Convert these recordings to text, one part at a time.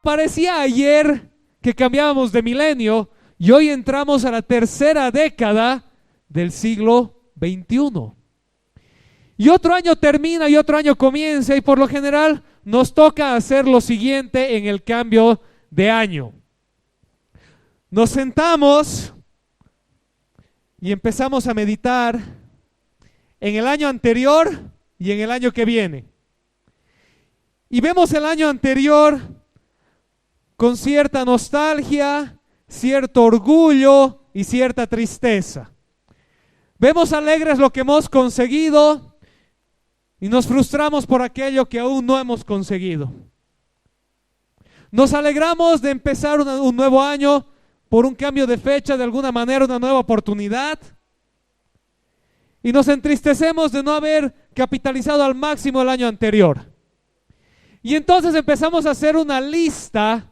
Parecía ayer que cambiábamos de milenio y hoy entramos a la tercera década del siglo XXI. Y otro año termina y otro año comienza y por lo general nos toca hacer lo siguiente en el cambio de año. Nos sentamos y empezamos a meditar en el año anterior y en el año que viene. Y vemos el año anterior con cierta nostalgia, cierto orgullo y cierta tristeza. Vemos alegres lo que hemos conseguido y nos frustramos por aquello que aún no hemos conseguido. Nos alegramos de empezar un nuevo año por un cambio de fecha, de alguna manera una nueva oportunidad. Y nos entristecemos de no haber capitalizado al máximo el año anterior. Y entonces empezamos a hacer una lista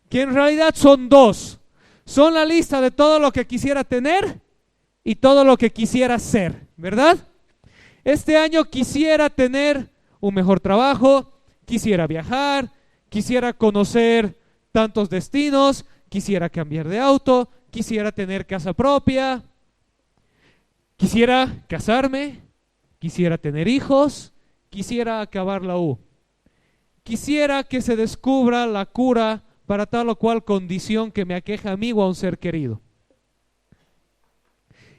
que en realidad son dos. Son la lista de todo lo que quisiera tener y todo lo que quisiera ser, ¿verdad? Este año quisiera tener un mejor trabajo, quisiera viajar, quisiera conocer tantos destinos, quisiera cambiar de auto, quisiera tener casa propia, quisiera casarme, quisiera tener hijos, quisiera acabar la U. Quisiera que se descubra la cura para tal o cual condición que me aqueja a mí o a un ser querido.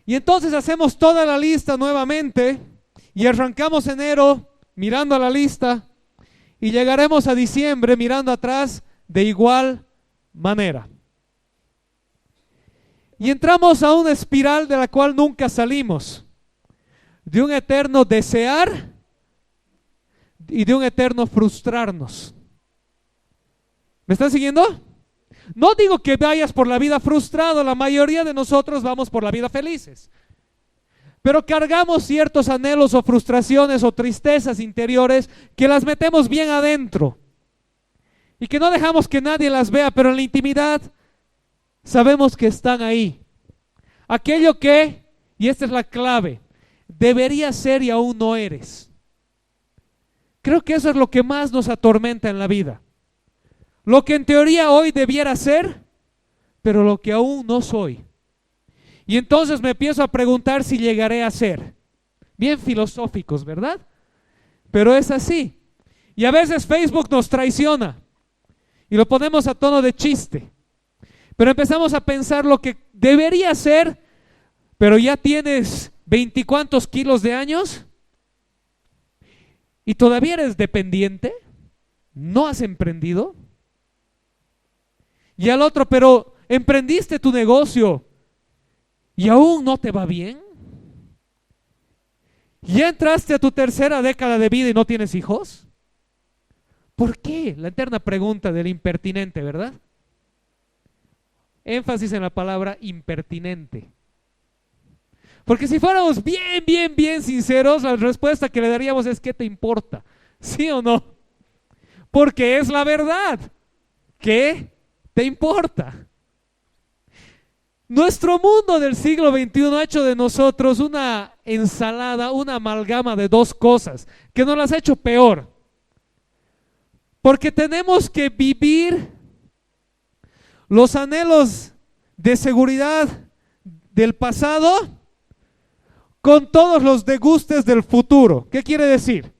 Y entonces hacemos toda la lista nuevamente y arrancamos enero mirando a la lista y llegaremos a diciembre mirando atrás de igual manera. Y entramos a una espiral de la cual nunca salimos, de un eterno desear y de un eterno frustrarnos. ¿Me están siguiendo? No digo que vayas por la vida frustrado, la mayoría de nosotros vamos por la vida felices. Pero cargamos ciertos anhelos o frustraciones o tristezas interiores que las metemos bien adentro y que no dejamos que nadie las vea, pero en la intimidad sabemos que están ahí. Aquello que, y esta es la clave, debería ser y aún no eres. Creo que eso es lo que más nos atormenta en la vida. Lo que en teoría hoy debiera ser, pero lo que aún no soy. Y entonces me empiezo a preguntar si llegaré a ser. Bien filosóficos, ¿verdad? Pero es así. Y a veces Facebook nos traiciona y lo ponemos a tono de chiste. Pero empezamos a pensar lo que debería ser, pero ya tienes 20 y cuantos kilos de años y todavía eres dependiente, no has emprendido. Y al otro, pero emprendiste tu negocio y aún no te va bien. ¿Ya entraste a tu tercera década de vida y no tienes hijos? ¿Por qué? La eterna pregunta del impertinente, ¿verdad? Énfasis en la palabra impertinente. Porque si fuéramos bien sinceros, la respuesta que le daríamos es ¿qué te importa? ¿Sí o no? Porque es la verdad. ¿Qué te importa? Nuestro mundo del siglo XXI ha hecho de nosotros una ensalada, una amalgama de dos cosas que nos las ha hecho peor. Porque tenemos que vivir los anhelos de seguridad del pasado con todos los degustes del futuro. ¿Qué quiere decir?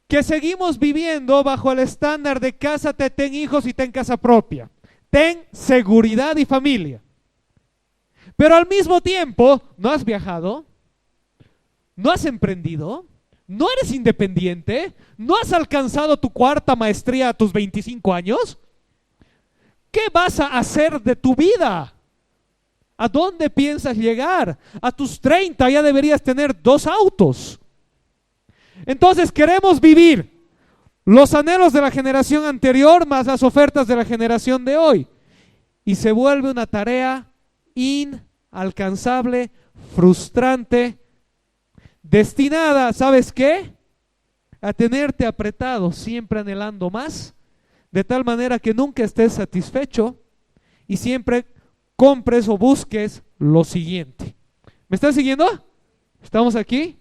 Que seguimos viviendo bajo el estándar de cásate, ten hijos y ten casa propia. Ten seguridad y familia. Pero al mismo tiempo, no has viajado, no has emprendido, no eres independiente, no has alcanzado tu cuarta maestría a tus 25 años. ¿Qué vas a hacer de tu vida? ¿A dónde piensas llegar? A tus 30 ya deberías tener 2 autos. Entonces queremos vivir los anhelos de la generación anterior más las ofertas de la generación de hoy. Y se vuelve una tarea inalcanzable, frustrante, destinada, ¿sabes qué? A tenerte apretado, siempre anhelando más, de tal manera que nunca estés satisfecho y siempre compres o busques lo siguiente. ¿Me están siguiendo? ¿Estamos aquí?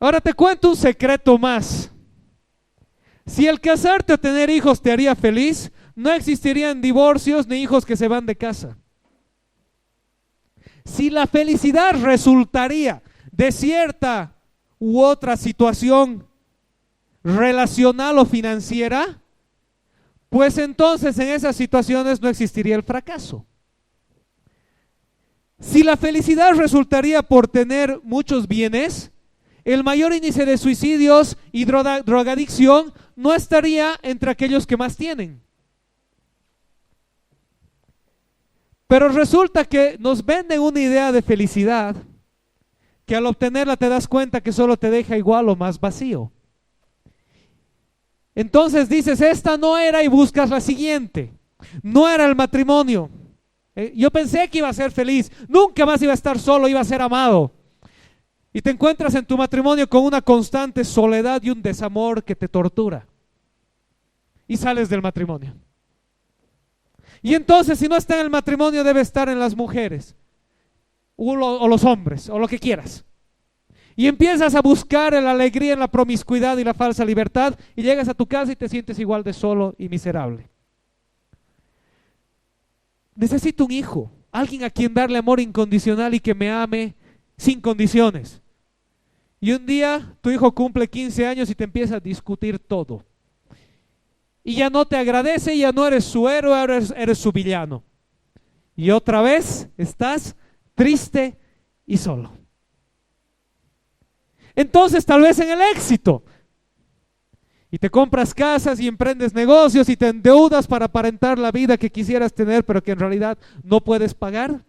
Ahora te cuento un secreto más. Si el casarte o tener hijos te haría feliz, no existirían divorcios ni hijos que se van de casa. Si la felicidad resultaría de cierta u otra situación relacional o financiera, pues entonces en esas situaciones no existiría el fracaso. Si la felicidad resultaría por tener muchos bienes, el mayor índice de suicidios y drogadicción no estaría entre aquellos que más tienen. Pero resulta que nos venden una idea de felicidad que al obtenerla te das cuenta que solo te deja igual o más vacío. Entonces dices, esta no era, y buscas la siguiente. No era el matrimonio. Yo pensé que iba a ser feliz, nunca más iba a estar solo, iba a ser amado. Y te encuentras en tu matrimonio con una constante soledad y un desamor que te tortura. Y sales del matrimonio. Y entonces, si no está en el matrimonio, debe estar en las mujeres, o los hombres, o lo que quieras. Y empiezas a buscar la alegría en la promiscuidad y la falsa libertad, y llegas a tu casa y te sientes igual de solo y miserable. Necesito un hijo, alguien a quien darle amor incondicional y que me ame sin condiciones. Y un día tu hijo cumple 15 años y te empieza a discutir todo. Y ya no te agradece, ya no eres su héroe, ahora eres su villano. Y otra vez estás triste y solo. Entonces tal vez en el éxito. Y te compras casas y emprendes negocios y te endeudas para aparentar la vida que quisieras tener, pero que en realidad no puedes pagar.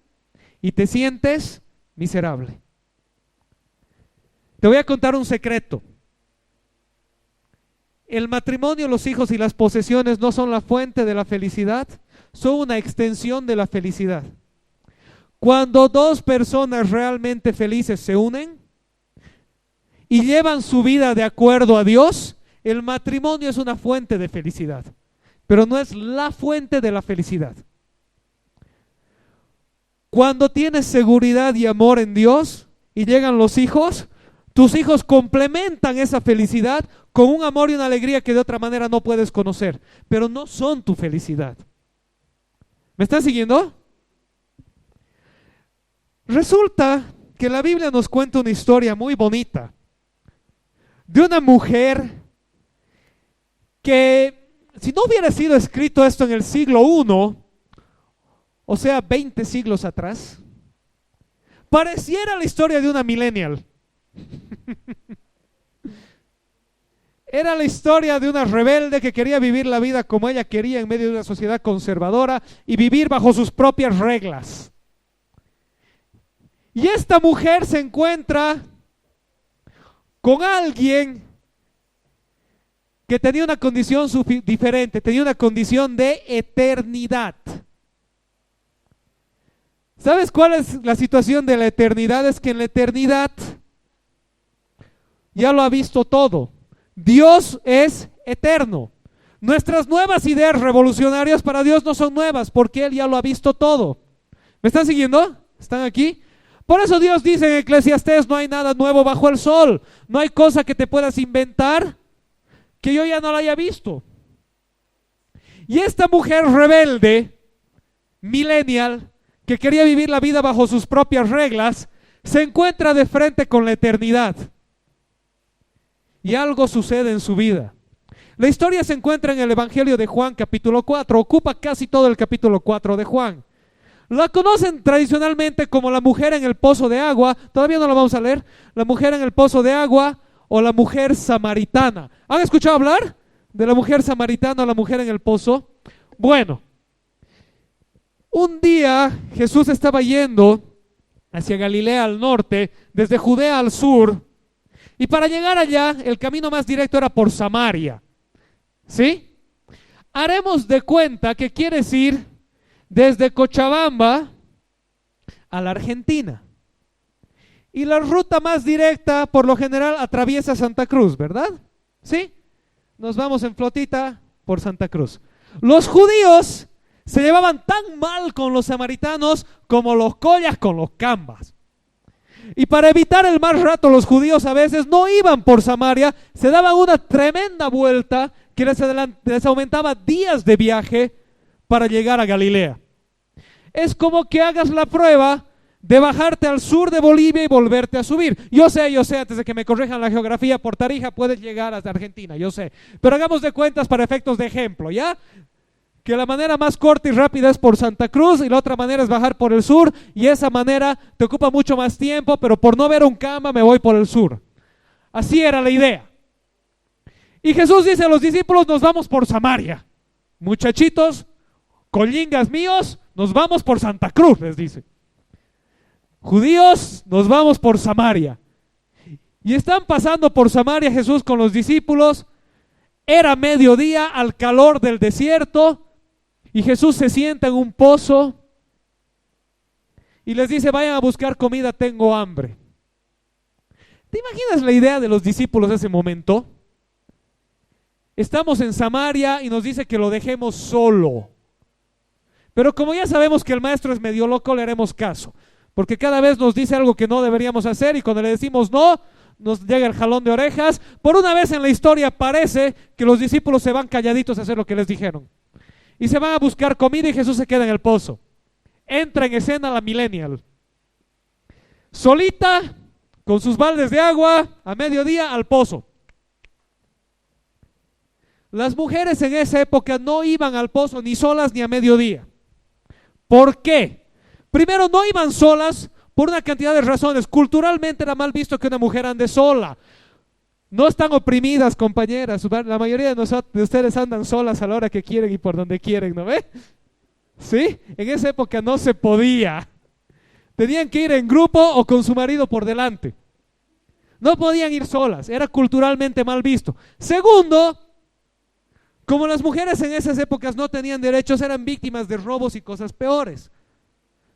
Y te sientes miserable. Te voy a contar un secreto. El matrimonio, los hijos y las posesiones no son la fuente de la felicidad, son una extensión de la felicidad. Cuando dos personas realmente felices se unen y llevan su vida de acuerdo a Dios, el matrimonio es una fuente de felicidad, pero no es la fuente de la felicidad. Cuando tienes seguridad y amor en Dios y llegan los hijos, tus hijos complementan esa felicidad con un amor y una alegría que de otra manera no puedes conocer, pero no son tu felicidad. ¿Me están siguiendo? Resulta que la Biblia nos cuenta una historia muy bonita de una mujer que, si no hubiera sido escrito esto en el siglo I, o sea, 20 siglos atrás, pareciera la historia de una millennial. Era la historia de una rebelde que quería vivir la vida como ella quería en medio de una sociedad conservadora y vivir bajo sus propias reglas. Y esta mujer se encuentra con alguien que tenía una condición diferente, tenía una condición de eternidad. ¿Sabes cuál es la situación de la eternidad? Es que en la eternidad ya lo ha visto todo. Dios es eterno. Nuestras nuevas ideas revolucionarias para Dios no son nuevas, porque Él ya lo ha visto todo. ¿Me están siguiendo? ¿Están aquí? Por eso Dios dice en Eclesiastés, no hay nada nuevo bajo el sol. No hay cosa que te puedas inventar que yo ya no la haya visto. Y esta mujer rebelde, millennial, que quería vivir la vida bajo sus propias reglas, se encuentra de frente con la eternidad. Y algo sucede en su vida. La historia se encuentra en el Evangelio de Juan, capítulo 4. Ocupa casi todo el capítulo 4 de Juan. La conocen tradicionalmente como la mujer en el pozo de agua. Todavía no la vamos a leer. La mujer en el pozo de agua o la mujer samaritana. ¿Han escuchado hablar de la mujer samaritana o la mujer en el pozo? Bueno, un día Jesús estaba yendo hacia Galilea al norte, desde Judea al sur, y para llegar allá el camino más directo era por Samaria. ¿Sí? Haremos de cuenta que quieres ir desde Cochabamba a la Argentina. Y la ruta más directa, por lo general, atraviesa Santa Cruz, ¿verdad? ¿Sí? Nos vamos en flotita por Santa Cruz. Los judíos se llevaban tan mal con los samaritanos como los collas con los cambas. Y para evitar el mal rato, los judíos a veces no iban por Samaria, se daban una tremenda vuelta que les aumentaba días de viaje para llegar a Galilea. Es como que hagas la prueba de bajarte al sur de Bolivia y volverte a subir. Yo sé, antes de que me corrijan la geografía, por Tarija puedes llegar hasta Argentina, yo sé. Pero hagamos de cuentas para efectos de ejemplo, ¿ya? Que la manera más corta y rápida es por Santa Cruz y la otra manera es bajar por el sur, y esa manera te ocupa mucho más tiempo, pero por no ver un cama me voy por el sur. Así era la idea. Y Jesús dice a los discípulos, nos vamos por Samaria. Muchachitos, collingas míos, nos vamos por Santa Cruz, les dice. Judíos, nos vamos por Samaria. Y están pasando por Samaria Jesús con los discípulos. Era mediodía, al calor del desierto, y Jesús se sienta en un pozo y les dice, vayan a buscar comida, tengo hambre. ¿Te imaginas la idea de los discípulos en ese momento? Estamos en Samaria y nos dice que lo dejemos solo. Pero como ya sabemos que el maestro es medio loco, le haremos caso. Porque cada vez nos dice algo que no deberíamos hacer y cuando le decimos no, nos llega el jalón de orejas. Por una vez en la historia parece que los discípulos se van calladitos a hacer lo que les dijeron. Y se van a buscar comida y Jesús se queda en el pozo. Entra en escena la millennial. Solita, con sus baldes de agua, a mediodía al pozo. Las mujeres en esa época no iban al pozo ni solas ni a mediodía. ¿Por qué? Primero, no iban solas por una cantidad de razones. Culturalmente era mal visto que una mujer ande sola. No están oprimidas, compañeras. La mayoría de ustedes andan solas a la hora que quieren y por donde quieren, ¿no ve? ¿Sí? En esa época no se podía. Tenían que ir en grupo o con su marido por delante. No podían ir solas. Era culturalmente mal visto. Segundo, como las mujeres en esas épocas no tenían derechos, eran víctimas de robos y cosas peores.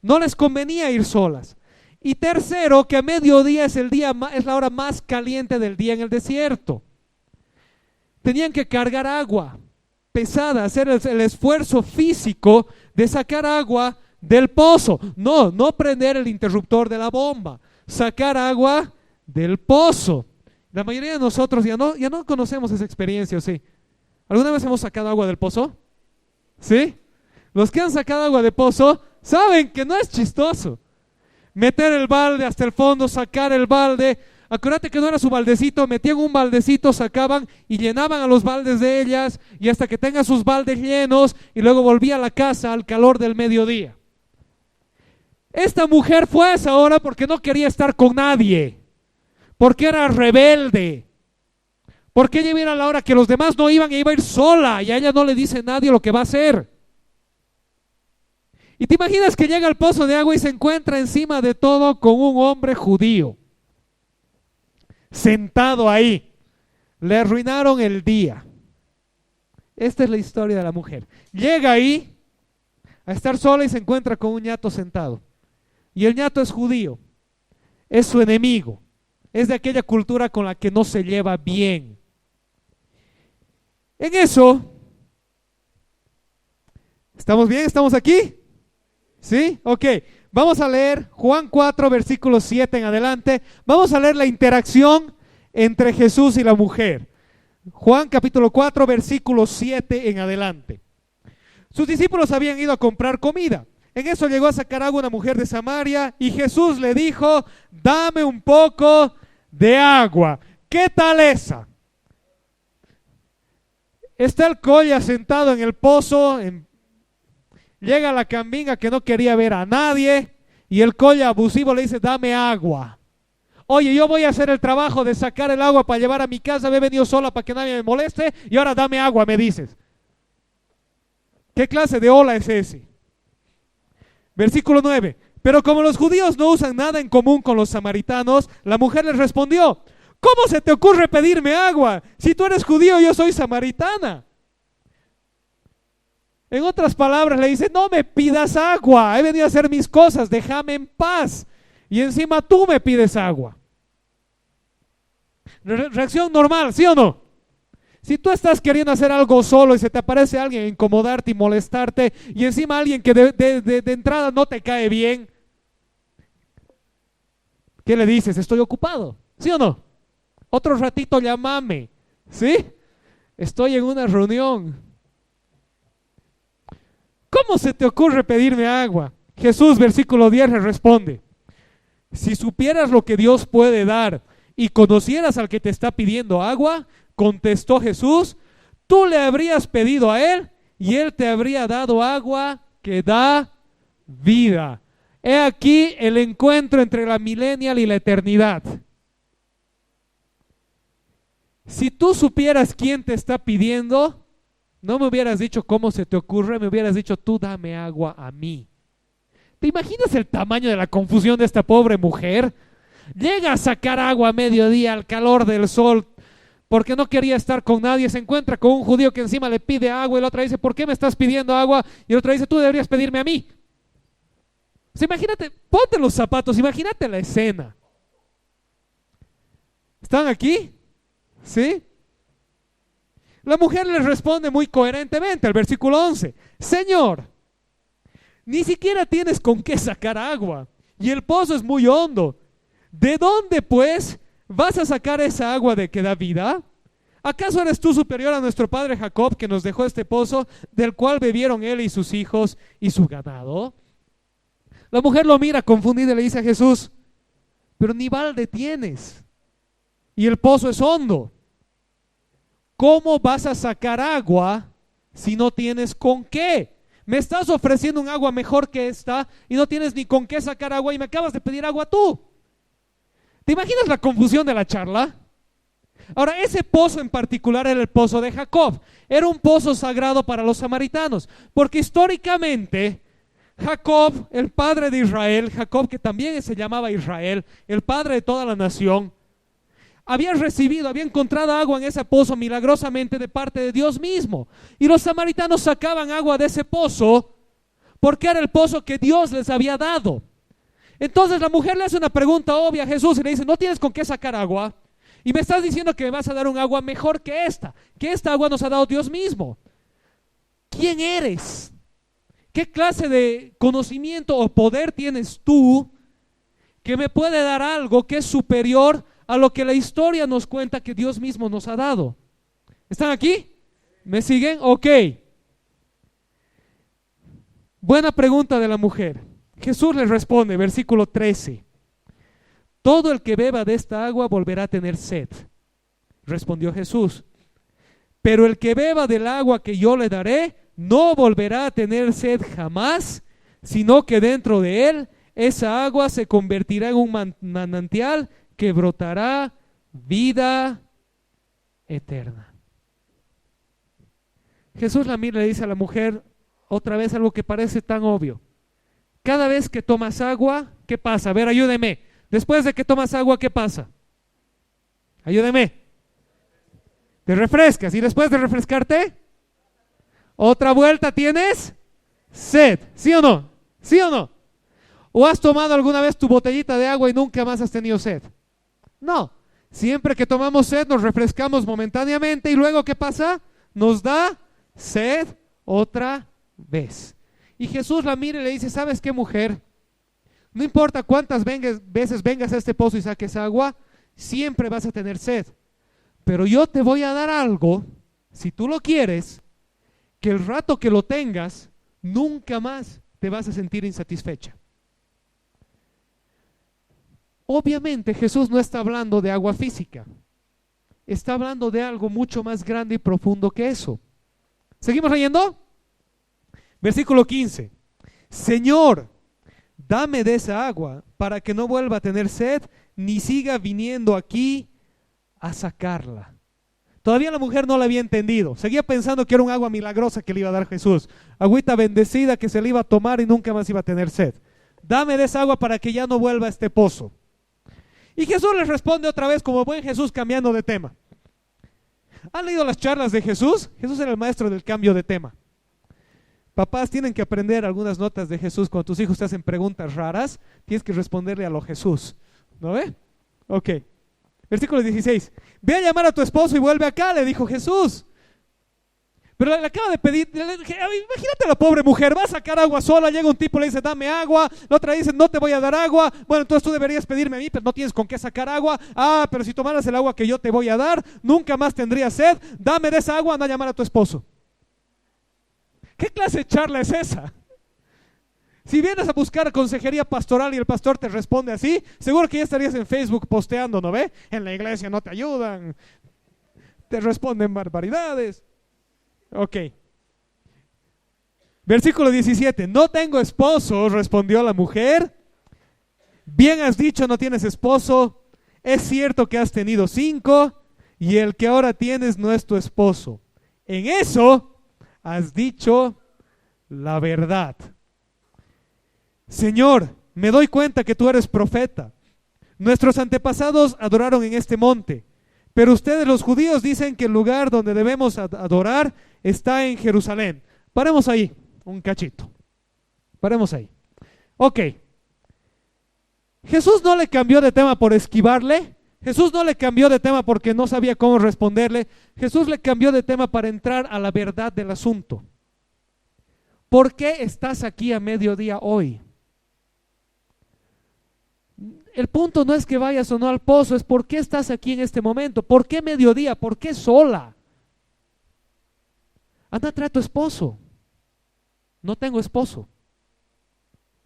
No les convenía ir solas. Y tercero, que a mediodía es la hora más caliente del día en el desierto. Tenían que cargar agua pesada, hacer el esfuerzo físico de sacar agua del pozo. No prender el interruptor de la bomba, sacar agua del pozo. La mayoría de nosotros ya no conocemos esa experiencia, ¿o sí? ¿Alguna vez hemos sacado agua del pozo? ¿Sí? Los que han sacado agua del pozo saben que no es chistoso. Meter el balde hasta el fondo, sacar el balde. Acuérdate que no era su baldecito, metían un baldecito, sacaban y llenaban a los baldes de ellas, y hasta que tengan sus baldes llenos, y luego volvía a la casa al calor del mediodía. Esta mujer fue a esa hora porque no quería estar con nadie, porque era rebelde. Porque ella iba a la hora que los demás no iban e iba a ir sola, y a ella no le dice nadie lo que va a hacer. Y te imaginas que llega al pozo de agua y se encuentra encima de todo con un hombre judío, sentado ahí. Le arruinaron el día. Esta es la historia de la mujer. Llega ahí a estar sola y se encuentra con un ñato sentado. Y el ñato es judío, es su enemigo, es de aquella cultura con la que no se lleva bien. En eso, ¿estamos bien? ¿Estamos aquí? ¿Sí? Ok, vamos a leer Juan 4, versículos 7 en adelante. Vamos a leer la interacción entre Jesús y la mujer. Juan capítulo 4, versículos 7 en adelante. Sus discípulos habían ido a comprar comida. En eso llegó a sacar agua una mujer de Samaria y Jesús le dijo, dame un poco de agua. ¿Qué tal esa? Está el colla sentado en el pozo, llega la cambinga que no quería ver a nadie y el colla abusivo le dice, dame agua. Oye, yo voy a hacer el trabajo de sacar el agua para llevar a mi casa, me he venido sola para que nadie me moleste y ahora dame agua, me dices. ¿Qué clase de hola es ese? Versículo 9. Pero como los judíos no usan nada en común con los samaritanos, la mujer les respondió, ¿cómo se te ocurre pedirme agua? Si tú eres judío, yo soy samaritana. En otras palabras le dice, no me pidas agua, he venido a hacer mis cosas, déjame en paz. Y encima tú me pides agua. Reacción normal, ¿sí o no? Si tú estás queriendo hacer algo solo y se te aparece alguien a incomodarte y molestarte, y encima alguien que de entrada no te cae bien, ¿Qué le dices? Estoy ocupado, ¿sí o no? Otro ratito llámame, ¿sí? Estoy en una reunión. ¿Cómo se te ocurre pedirme agua? Jesús, versículo 10, le responde: si supieras lo que Dios puede dar y conocieras al que te está pidiendo agua, contestó Jesús, tú le habrías pedido a él y él te habría dado agua que da vida. He aquí el encuentro entre la millennial y la eternidad. Si tú supieras quién te está pidiendo, no me hubieras dicho cómo se te ocurre, me hubieras dicho tú dame agua a mí. ¿Te imaginas el tamaño de la confusión de esta pobre mujer? Llega a sacar agua a mediodía al calor del sol porque no quería estar con nadie, se encuentra con un judío que encima le pide agua y la otra dice, ¿por qué me estás pidiendo agua? Y el otro dice, tú deberías pedirme a mí. O sea, imagínate, ponte los zapatos, imagínate la escena. ¿Están aquí? ¿Sí? La mujer les responde muy coherentemente al versículo 11, Señor, ni siquiera tienes con qué sacar agua y el pozo es muy hondo. ¿De dónde pues vas a sacar esa agua de que da vida? ¿Acaso eres tú superior a nuestro padre Jacob, que nos dejó este pozo, del cual bebieron él y sus hijos y su ganado? La mujer lo mira confundida y le dice a Jesús, pero ni balde tienes y el pozo es hondo. ¿Cómo vas a sacar agua si no tienes con qué? Me estás ofreciendo un agua mejor que esta y no tienes ni con qué sacar agua y me acabas de pedir agua tú. ¿Te imaginas la confusión de la charla? Ahora, ese pozo en particular era el pozo de Jacob. Era un pozo sagrado para los samaritanos, porque históricamente Jacob, el padre de Israel, Jacob que también se llamaba Israel, el padre de toda la nación, había encontrado agua en ese pozo milagrosamente de parte de Dios mismo. Y los samaritanos sacaban agua de ese pozo porque era el pozo que Dios les había dado. Entonces la mujer le hace una pregunta obvia a Jesús y le dice, no tienes con qué sacar agua y me estás diciendo que me vas a dar un agua mejor que esta agua nos ha dado Dios mismo. ¿Quién eres? ¿Qué clase de conocimiento o poder tienes tú que me puede dar algo que es superior a lo que la historia nos cuenta que Dios mismo nos ha dado? ¿Están aquí? ¿Me siguen? Ok. Buena pregunta de la mujer. Jesús les responde, versículo 13. Todo el que beba de esta agua volverá a tener sed. Respondió Jesús. Pero el que beba del agua que yo le daré, no volverá a tener sed jamás, sino que dentro de él esa agua se convertirá en un manantial que brotará vida eterna. Jesús la mira y le dice a la mujer otra vez algo que parece tan obvio. Cada vez que tomas agua, ¿qué pasa? A ver, ayúdeme. Después de que tomas agua, ¿qué pasa? Ayúdeme. Te refrescas y después de refrescarte, otra vuelta tienes sed. ¿Sí o no? ¿Sí o no? ¿O has tomado alguna vez tu botellita de agua y nunca más has tenido sed? No. Siempre que tomamos sed nos refrescamos momentáneamente y luego ¿qué pasa? Nos da sed otra vez. Y Jesús la mira y le dice, ¿sabes qué, mujer? No importa cuántas veces vengas a este pozo y saques agua, siempre vas a tener sed. Pero yo te voy a dar algo, si tú lo quieres, que el rato que lo tengas, nunca más te vas a sentir insatisfecha. Obviamente Jesús no está hablando de agua física, está hablando de algo mucho más grande y profundo que eso. ¿Seguimos leyendo? Versículo 15. Señor, dame de esa agua para que no vuelva a tener sed ni siga viniendo aquí a sacarla. Todavía la mujer no la había entendido, seguía pensando que era un agua milagrosa que le iba a dar Jesús, agüita bendecida que se le iba a tomar y nunca más iba a tener sed. Dame de esa agua para que ya no vuelva a este pozo. Y Jesús les responde otra vez como buen Jesús, cambiando de tema. ¿Han leído las charlas de Jesús? Jesús era el maestro del cambio de tema. Papás tienen que aprender algunas notas de Jesús. Cuando tus hijos te hacen preguntas raras, tienes que responderle a lo Jesús. ¿No ve? Ok. Versículo 16. Ve a llamar a tu esposo y vuelve acá, le dijo Jesús. Pero le acaba de pedir, imagínate a la pobre mujer, va a sacar agua sola, llega un tipo, le dice, dame agua, la otra dice, no te voy a dar agua, bueno, entonces tú deberías pedirme a mí, pero no tienes con qué sacar agua, pero si tomaras el agua que yo te voy a dar, nunca más tendrías sed, dame de esa agua, anda a llamar a tu esposo. ¿Qué clase de charla es esa? Si vienes a buscar consejería pastoral y el pastor te responde así, seguro que ya estarías en Facebook posteando, ¿no ve? En la iglesia no te ayudan, te responden barbaridades. Ok. Versículo 17. No tengo esposo, respondió la mujer. Bien has dicho, no tienes esposo. Es cierto que has tenido 5 y el que ahora tienes no es tu esposo. En eso has dicho la verdad. Señor, me doy cuenta que tú eres profeta. Nuestros antepasados adoraron en este monte, pero ustedes los judíos dicen que el lugar donde debemos adorar está en Jerusalén. Paremos ahí, un cachito. Paremos ahí. Ok. Jesús no le cambió de tema por esquivarle. Jesús no le cambió de tema porque no sabía cómo responderle. Jesús le cambió de tema para entrar a la verdad del asunto. ¿Por qué estás aquí a mediodía hoy? El punto no es que vayas o no al pozo, es por qué estás aquí en este momento. ¿Por qué mediodía? ¿Por qué sola? Anda, trae a tu esposo. No tengo esposo.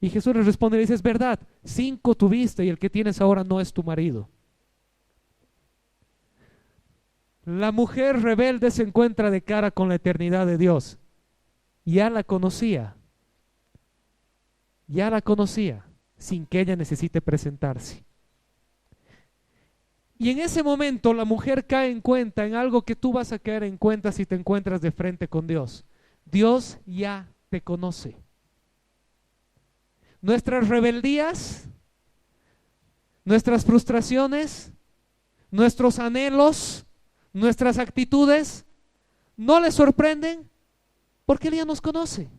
Y Jesús le responde y le dice, es verdad, 5 tuviste y el que tienes ahora no es tu marido. La mujer rebelde se encuentra de cara con la eternidad de Dios. Ya la conocía. Ya la conocía, sin que ella necesite presentarse. Y en ese momento la mujer cae en cuenta en algo que tú vas a caer en cuenta si te encuentras de frente con Dios. Dios ya te conoce. Nuestras rebeldías, nuestras frustraciones, nuestros anhelos, nuestras actitudes, no le sorprenden porque Él ya nos conoce,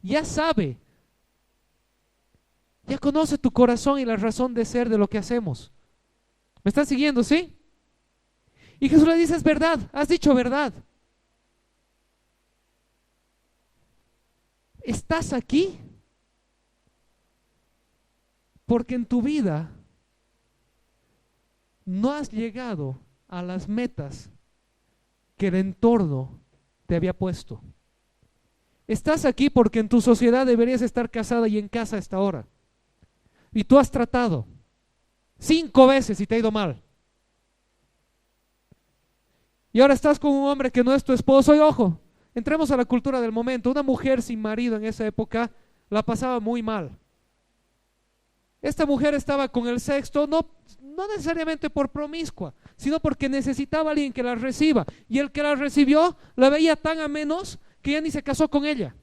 ya sabe, ya conoce tu corazón y la razón de ser de lo que hacemos. ¿Me están siguiendo, sí? Y Jesús le dice, es verdad, has dicho verdad. Estás aquí porque en tu vida no has llegado a las metas que el entorno te había puesto. Estás aquí porque en tu sociedad deberías estar casada y en casa a esta hora. Y tú has tratado 5 veces y te ha ido mal. Y ahora estás con un hombre que no es tu esposo. Y ojo, entremos a la cultura del momento. Una mujer sin marido en esa época la pasaba muy mal. Esta mujer estaba con el sexto, no necesariamente por promiscua, sino porque necesitaba a alguien que la reciba. Y el que la recibió la veía tan a menos que ya ni se casó con ella.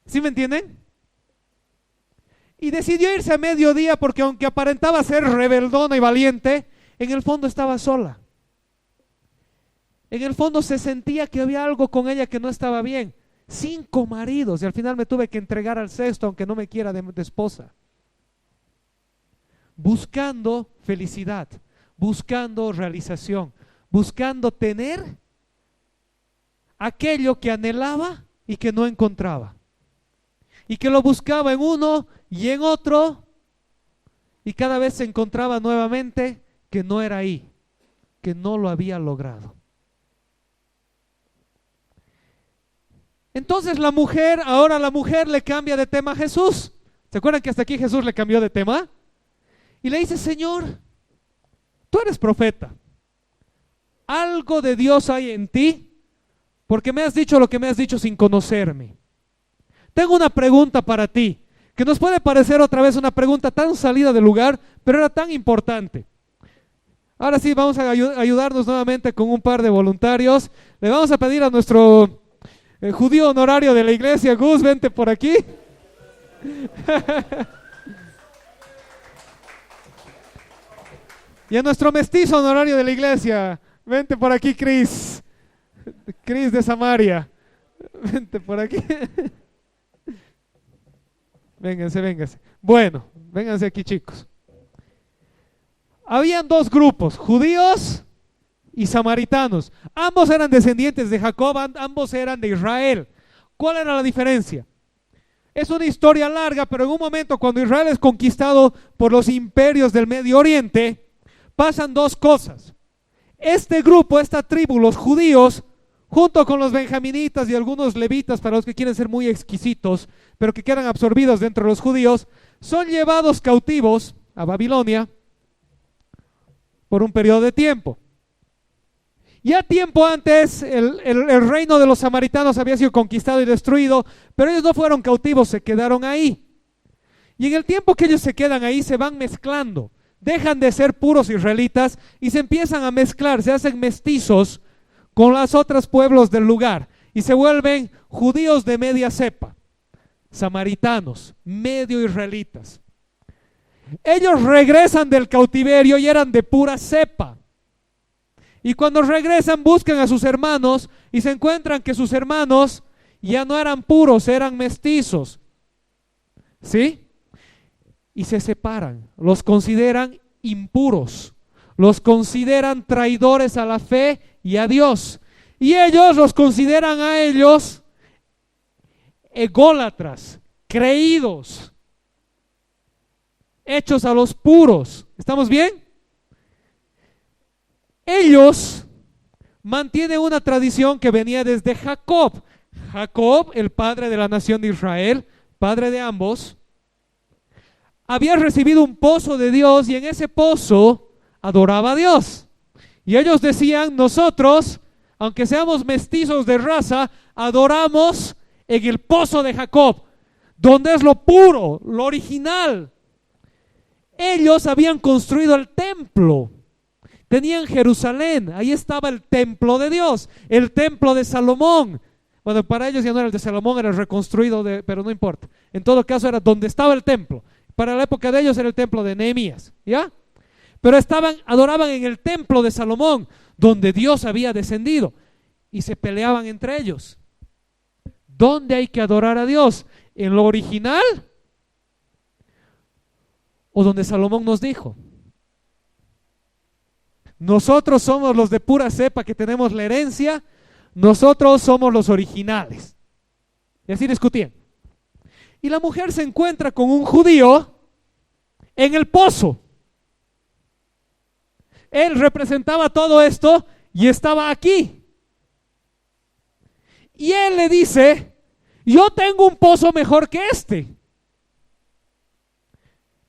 ¿Sí me entienden? Y decidió irse a mediodía porque aunque aparentaba ser rebeldona y valiente, en el fondo estaba sola. En el fondo se sentía que había algo con ella que no estaba bien. 5 maridos y al final me tuve que entregar al sexto aunque no me quiera de esposa. Buscando felicidad, buscando realización, buscando tener aquello que anhelaba y que no encontraba. Y que lo buscaba en uno y en otro y cada vez se encontraba nuevamente que no era ahí, que no lo había logrado. Entonces ahora la mujer le cambia de tema a Jesús. ¿Se acuerdan que hasta aquí Jesús le cambió de tema? Y le dice, Señor, tú eres profeta. Algo de Dios hay en ti, porque me has dicho lo que me has dicho sin conocerme. Tengo una pregunta para ti, que nos puede parecer otra vez una pregunta tan salida de lugar, pero era tan importante. Ahora sí, vamos a ayudarnos nuevamente con un par de voluntarios. Le vamos a pedir a nuestro judío honorario de la iglesia, Gus, vente por aquí. Y a nuestro mestizo honorario de la iglesia, vente por aquí, Cris de Samaria, vente por aquí. Vénganse. Bueno, vénganse aquí, chicos. Habían 2 grupos, judíos y samaritanos. Ambos eran descendientes de Jacob, ambos eran de Israel. ¿Cuál era la diferencia? Es una historia larga, pero en un momento cuando Israel es conquistado por los imperios del Medio Oriente, pasan dos cosas. Este grupo, esta tribu, los judíos, junto con los benjaminitas y algunos levitas, para los que quieren ser muy exquisitos, pero que quedan absorbidos dentro de los judíos, son llevados cautivos a Babilonia por un periodo de tiempo. Ya tiempo antes el reino de los samaritanos había sido conquistado y destruido, pero ellos no fueron cautivos, se quedaron ahí. Y en el tiempo que ellos se quedan ahí se van mezclando, dejan de ser puros israelitas y se empiezan a mezclar, se hacen mestizos con los otros pueblos del lugar y se vuelven judíos de media cepa, samaritanos, medio israelitas. Ellos regresan del cautiverio y eran de pura cepa. Y cuando regresan buscan a sus hermanos y se encuentran que sus hermanos ya no eran puros, eran mestizos. ¿Sí? Y se separan, los consideran impuros, los consideran traidores a la fe y a Dios. Y ellos los consideran a ellos ególatras, creídos, hechos a los puros. ¿Estamos bien? Ellos mantienen una tradición que venía desde Jacob. Jacob, el padre de la nación de Israel, padre de ambos, había recibido un pozo de Dios y en ese pozo adoraba a Dios. Y ellos decían, nosotros, aunque seamos mestizos de raza, adoramos en el pozo de Jacob, donde es lo puro, lo original. Ellos habían construido el templo. Tenían Jerusalén, ahí estaba el templo de Dios, el templo de Salomón. Bueno, para ellos ya no era el de Salomón, era el reconstruido, pero no importa. En todo caso era donde estaba el templo. Para la época de ellos era el templo de Nehemías, ¿ya? Pero adoraban en el templo de Salomón, donde Dios había descendido. Y se peleaban entre ellos. ¿Dónde hay que adorar a Dios? ¿En lo original? ¿O donde Salomón nos dijo? Nosotros somos los de pura cepa que tenemos la herencia, nosotros somos los originales. Y así discutían. Y la mujer se encuentra con un judío en el pozo. Él representaba todo esto y estaba aquí. Y él le dice, yo tengo un pozo mejor que este.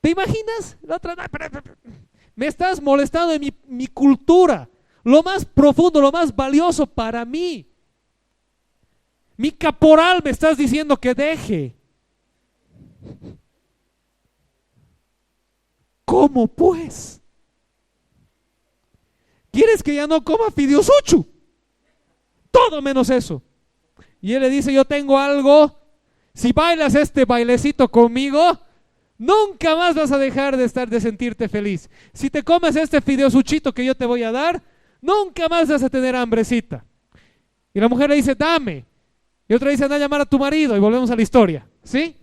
¿Te imaginas? La otra, me estás molestando en mi cultura, lo más profundo, lo más valioso para mí. Mi caporal me estás diciendo que deje. ¿Cómo pues? ¿Quieres que ya no coma fideos uchu? Todo menos eso. Y él le dice, yo tengo algo, si bailas este bailecito conmigo, nunca más vas a dejar de sentirte feliz. Si te comes este fideosuchito que yo te voy a dar, nunca más vas a tener hambrecita. Y la mujer le dice, dame. Y otra dice, anda a llamar a tu marido. Y volvemos a la historia, ¿sí?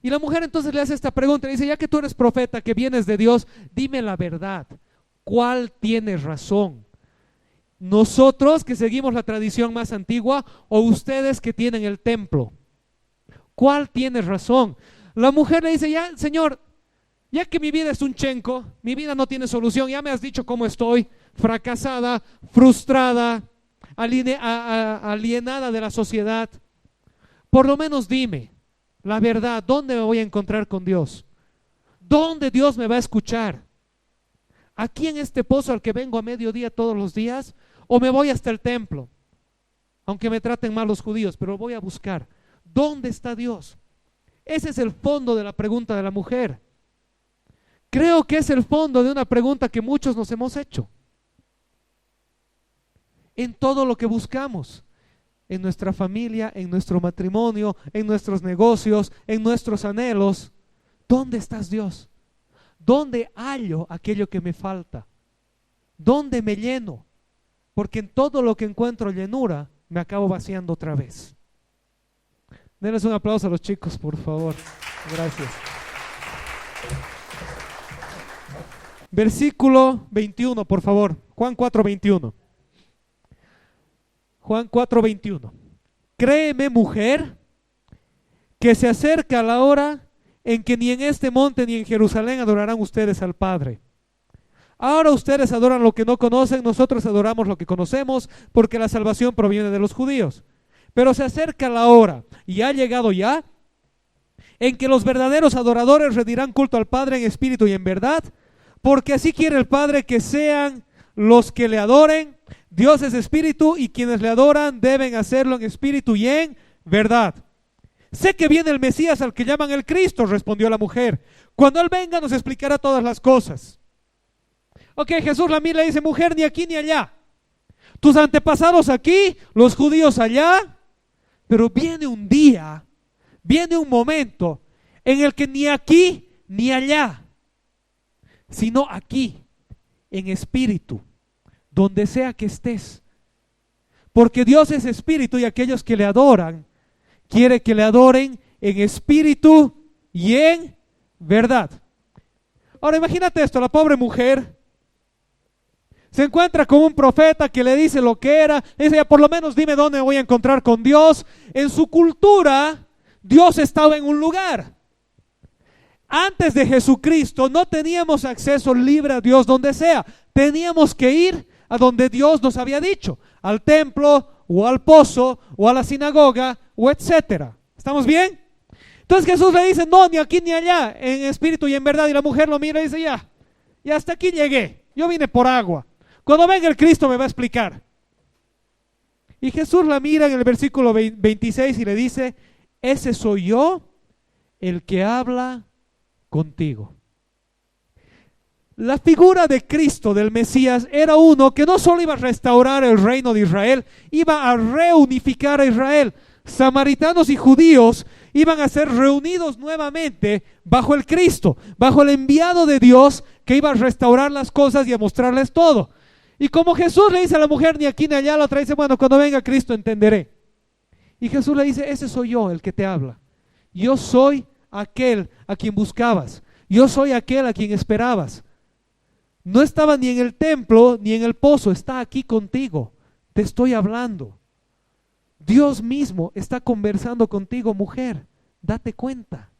Y la mujer entonces le hace esta pregunta, le dice, ya que tú eres profeta, que vienes de Dios, dime la verdad. ¿Cuál tienes razón? ¿Nosotros que seguimos la tradición más antigua o ustedes que tienen el templo? ¿Cuál tienes razón? La mujer le dice, ya, Señor, ya que mi vida es un chenco, mi vida no tiene solución, ya me has dicho cómo estoy, fracasada, frustrada, alienada de la sociedad, por lo menos dime la verdad, ¿dónde me voy a encontrar con Dios? ¿Dónde Dios me va a escuchar? ¿Aquí en este pozo al que vengo a mediodía todos los días? ¿O me voy hasta el templo? Aunque me traten mal los judíos, pero voy a buscar, ¿dónde está Dios? Ese es el fondo de la pregunta de la mujer. Creo que es el fondo de una pregunta que muchos nos hemos hecho. En todo lo que buscamos, en nuestra familia, en nuestro matrimonio, en nuestros negocios, en nuestros anhelos, ¿dónde estás, Dios? ¿Dónde hallo aquello que me falta? ¿Dónde me lleno? Porque en todo lo que encuentro llenura, me acabo vaciando otra vez. Denles un aplauso a los chicos, por favor. Gracias. Versículo 21, por favor. Juan 4:21. Juan 4:21. Créeme, mujer, que se acerca la hora en que ni en este monte ni en Jerusalén adorarán ustedes al Padre. Ahora ustedes adoran lo que no conocen, nosotros adoramos lo que conocemos, porque la salvación proviene de los judíos. Pero se acerca la hora, y ha llegado ya, en que los verdaderos adoradores rendirán culto al Padre en espíritu y en verdad, porque así quiere el Padre que sean los que le adoren. Dios es espíritu y quienes le adoran deben hacerlo en espíritu y en verdad. Sé que viene el Mesías al que llaman el Cristo, respondió la mujer. Cuando Él venga nos explicará todas las cosas. Ok, Jesús la mira y le dice, mujer, ni aquí ni allá. Tus antepasados aquí, los judíos allá, pero viene un día, viene un momento en el que ni aquí ni allá, sino aquí, en espíritu, donde sea que estés. Porque Dios es espíritu y aquellos que le adoran, quiere que le adoren en espíritu y en verdad. Ahora imagínate esto, la pobre mujer se encuentra con un profeta que le dice lo que era, le dice, ya por lo menos dime dónde me voy a encontrar con Dios. En su cultura, Dios estaba en un lugar. Antes de Jesucristo no teníamos acceso libre a Dios donde sea. Teníamos que ir a donde Dios nos había dicho, al templo o al pozo o a la sinagoga o etcétera. ¿Estamos bien? Entonces Jesús le dice, no, ni aquí ni allá, en espíritu y en verdad. Y la mujer lo mira y dice, ya hasta aquí llegué, yo vine por agua. Cuando venga el Cristo me va a explicar. Y Jesús la mira en el versículo 26 y le dice, ese soy yo, el que habla contigo. La figura de Cristo, del Mesías, era uno que no solo iba a restaurar el reino de Israel, iba a reunificar a Israel. Samaritanos y judíos iban a ser reunidos nuevamente bajo el Cristo, bajo el enviado de Dios que iba a restaurar las cosas y a mostrarles todo. Y como Jesús le dice a la mujer, ni aquí ni allá, la otra dice, bueno, cuando venga Cristo entenderé. Y Jesús le dice, ese soy yo el que te habla. Yo soy aquel a quien buscabas. Yo soy aquel a quien esperabas. No estaba ni en el templo ni en el pozo, está aquí contigo. Te estoy hablando. Dios mismo está conversando contigo, mujer. Date cuenta.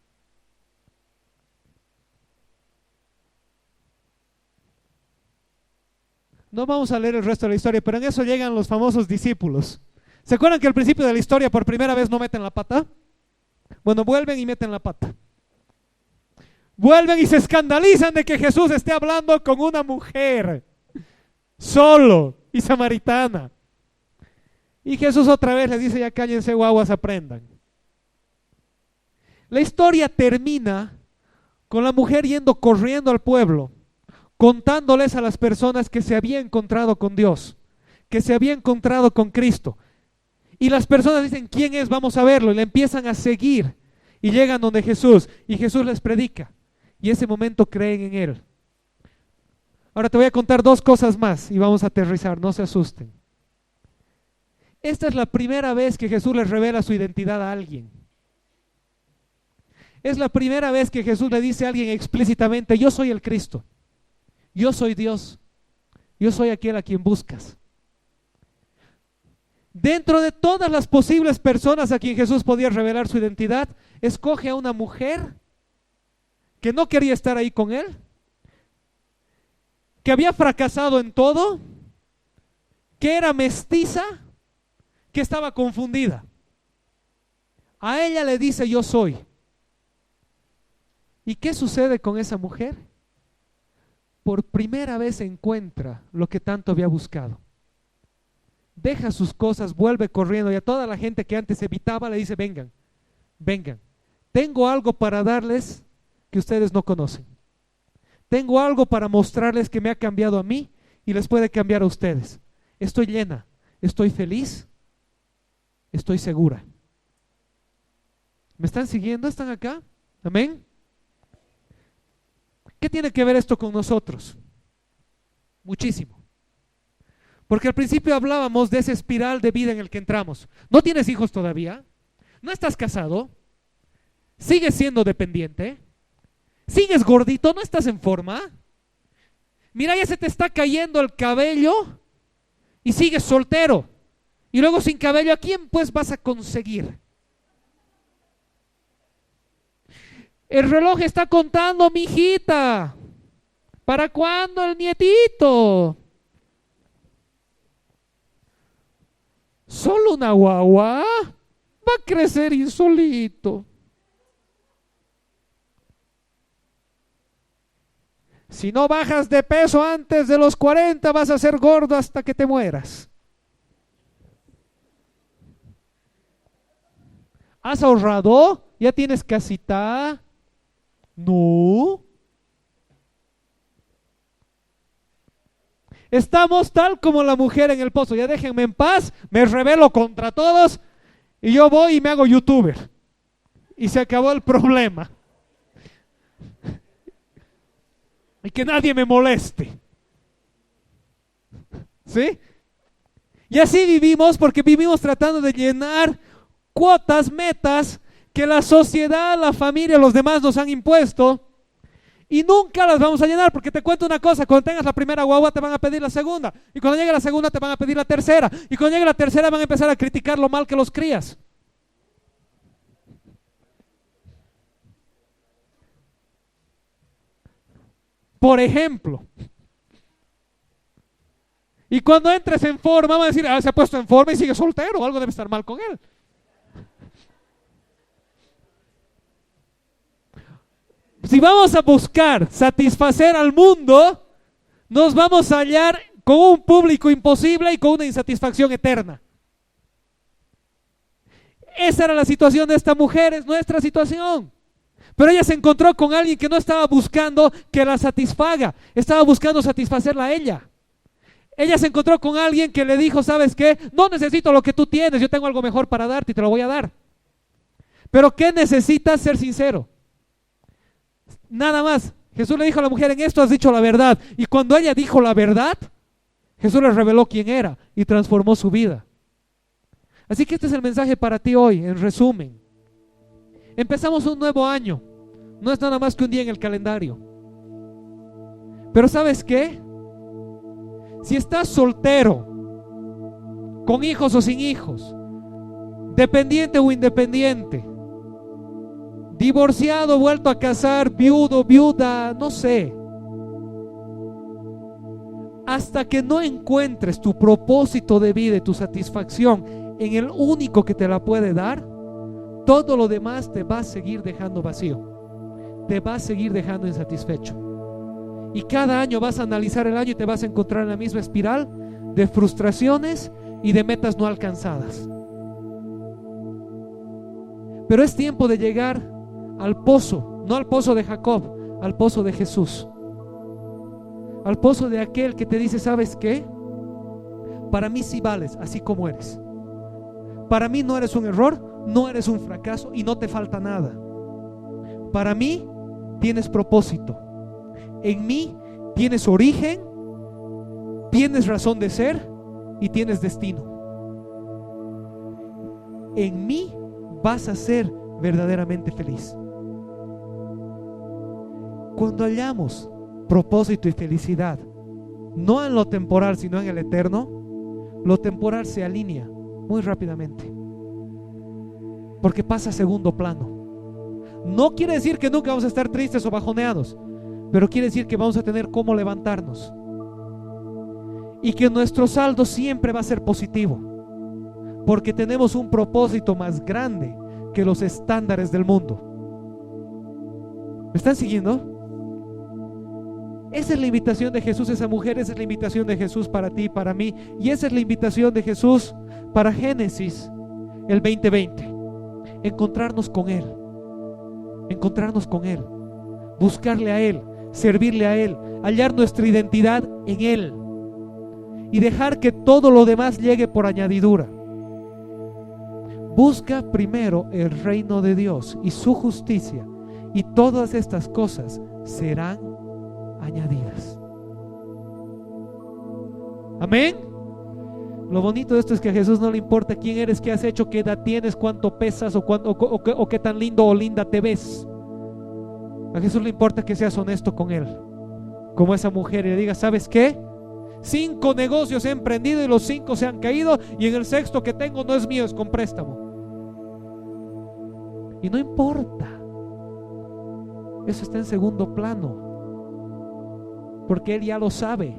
No vamos a leer el resto de la historia, pero en eso llegan los famosos discípulos. ¿Se acuerdan que al principio de la historia por primera vez no meten la pata? Bueno, vuelven y meten la pata. Vuelven y se escandalizan de que Jesús esté hablando con una mujer, solo y samaritana. Y Jesús otra vez les dice, ya cállense, guaguas, aprendan. La historia termina con la mujer yendo corriendo al pueblo, contándoles a las personas que se había encontrado con Dios, que se había encontrado con Cristo. Y las personas dicen, ¿quién es? Vamos a verlo. Y le empiezan a seguir. Y llegan donde Jesús. Y Jesús les predica. Y ese momento creen en Él. Ahora te voy a contar dos cosas más y vamos a aterrizar, no se asusten. Esta es la primera vez que Jesús les revela su identidad a alguien. Es la primera vez que Jesús le dice a alguien explícitamente, yo soy el Cristo. Yo soy Dios, yo soy aquel a quien buscas. Dentro de todas las posibles personas a quien Jesús podía revelar su identidad, escoge a una mujer que no quería estar ahí con él, que había fracasado en todo, que era mestiza, que estaba confundida. A ella le dice, yo soy. ¿Y qué sucede con esa mujer? Por primera vez encuentra lo que tanto había buscado. Deja sus cosas, vuelve corriendo y a toda la gente que antes evitaba le dice, vengan, vengan. Tengo algo para darles que ustedes no conocen. Tengo algo para mostrarles que me ha cambiado a mí y les puede cambiar a ustedes. Estoy llena, estoy feliz, estoy segura. ¿Me están siguiendo? ¿Están acá? ¿Amén? ¿Qué tiene que ver esto con nosotros? Muchísimo. Porque al principio hablábamos de esa espiral de vida en el que entramos. ¿No tienes hijos todavía? ¿No estás casado? ¿Sigues siendo dependiente? ¿Sigues gordito? ¿No estás en forma? Mira, ya se te está cayendo el cabello y sigues soltero. Y luego sin cabello, ¿a quién pues vas a conseguir? El reloj está contando, mijita. ¿Para cuándo el nietito? Solo una guagua va a crecer insolito. Si no bajas de peso antes de los 40, vas a ser gordo hasta que te mueras. ¿Has ahorrado? ¿Ya tienes casita? No. Estamos tal como la mujer en el pozo. Ya déjenme en paz, me rebelo contra todos y yo voy y me hago youtuber. Y se acabó el problema. Y que nadie me moleste. ¿Sí? Y así vivimos porque vivimos tratando de llenar cuotas, metas que la sociedad, la familia, los demás nos han impuesto y nunca las vamos a llenar, porque te cuento una cosa, cuando tengas la primera guagua te van a pedir la segunda, y cuando llegue la segunda te van a pedir la tercera, y cuando llegue la tercera van a empezar a criticar lo mal que los crías. Por ejemplo, y cuando entres en forma van a decir, se ha puesto en forma y sigue soltero, algo debe estar mal con él. Si vamos a buscar satisfacer al mundo, nos vamos a hallar con un público imposible y con una insatisfacción eterna. Esa era la situación de esta mujer, es nuestra situación. Pero ella se encontró con alguien que no estaba buscando que la satisfaga, estaba buscando satisfacerla a ella. Ella se encontró con alguien que le dijo, ¿sabes qué? No necesito lo que tú tienes, yo tengo algo mejor para darte y te lo voy a dar. Pero ¿qué necesitas? Ser sincero. Nada más. Jesús le dijo a la mujer, en esto has dicho la verdad. Y cuando ella dijo la verdad, Jesús le reveló quién era y transformó su vida. Así que este es el mensaje para ti hoy, en resumen. Empezamos un nuevo año. No es nada más que un día en el calendario. Pero ¿sabes qué? Si estás soltero, con hijos o sin hijos, dependiente o independiente, divorciado, vuelto a casar, viudo, viuda, no sé. Hasta que no encuentres tu propósito de vida y tu satisfacción en el único que te la puede dar, todo lo demás te va a seguir dejando vacío, te va a seguir dejando insatisfecho. Y cada año vas a analizar el año y te vas a encontrar en la misma espiral de frustraciones y de metas no alcanzadas. Pero es tiempo de llegar al pozo, no al pozo de Jacob, al pozo de Jesús. Al pozo de aquel que te dice, ¿sabes qué? Para mí sí vales así como eres. Para mí no eres un error, no eres un fracaso y no te falta nada. Para mí tienes propósito. En mí tienes origen, tienes razón de ser y tienes destino. En mí vas a ser verdaderamente feliz. Cuando hallamos propósito y felicidad, no en lo temporal sino en el eterno, lo temporal se alinea muy rápidamente, porque pasa a segundo plano. No quiere decir que nunca vamos a estar tristes o bajoneados, pero quiere decir que vamos a tener cómo levantarnos y que nuestro saldo siempre va a ser positivo, porque tenemos un propósito más grande que los estándares del mundo. ¿Me están siguiendo? Esa es la invitación de Jesús a esa mujer, esa es la invitación de Jesús para ti y para mí, y esa es la invitación de Jesús para Génesis el 2020. Encontrarnos con Él, buscarle a Él, servirle a Él, hallar nuestra identidad en Él y dejar que todo lo demás llegue por añadidura. Busca primero el reino de Dios y su justicia, y todas estas cosas serán añadidas. Amén. Lo bonito de esto es que a Jesús no le importa quién eres, qué has hecho, qué edad tienes, cuánto pesas o qué tan lindo o linda te ves. A Jesús le importa que seas honesto con Él. como esa mujer y le diga: ¿sabes qué? 5 negocios he emprendido y los 5 se han caído, y en el 6º que tengo no es mío, es con préstamo. Y no importa, eso está en segundo plano, porque Él ya lo sabe.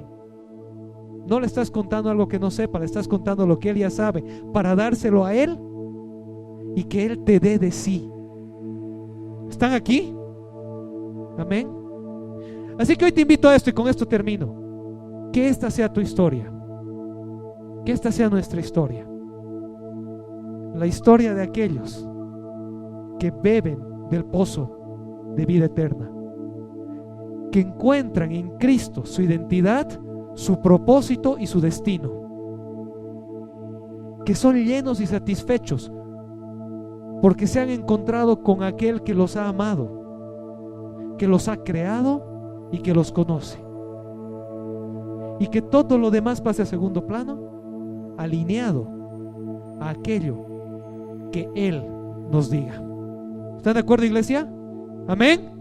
No le estás contando algo que no sepa, le estás contando lo que Él ya sabe, para dárselo a Él y que Él te dé de sí. ¿Están aquí? Amén. Así que hoy te invito a esto, y con esto termino. Que esta sea tu historia, que esta sea nuestra historia, la historia de aquellos que beben del pozo de vida eterna, que encuentran en Cristo su identidad, su propósito y su destino, que son llenos y satisfechos porque se han encontrado con aquel que los ha amado, que los ha creado y que los conoce, y que todo lo demás pase a segundo plano, alineado a aquello que Él nos diga. ¿Están de acuerdo, iglesia? Amén.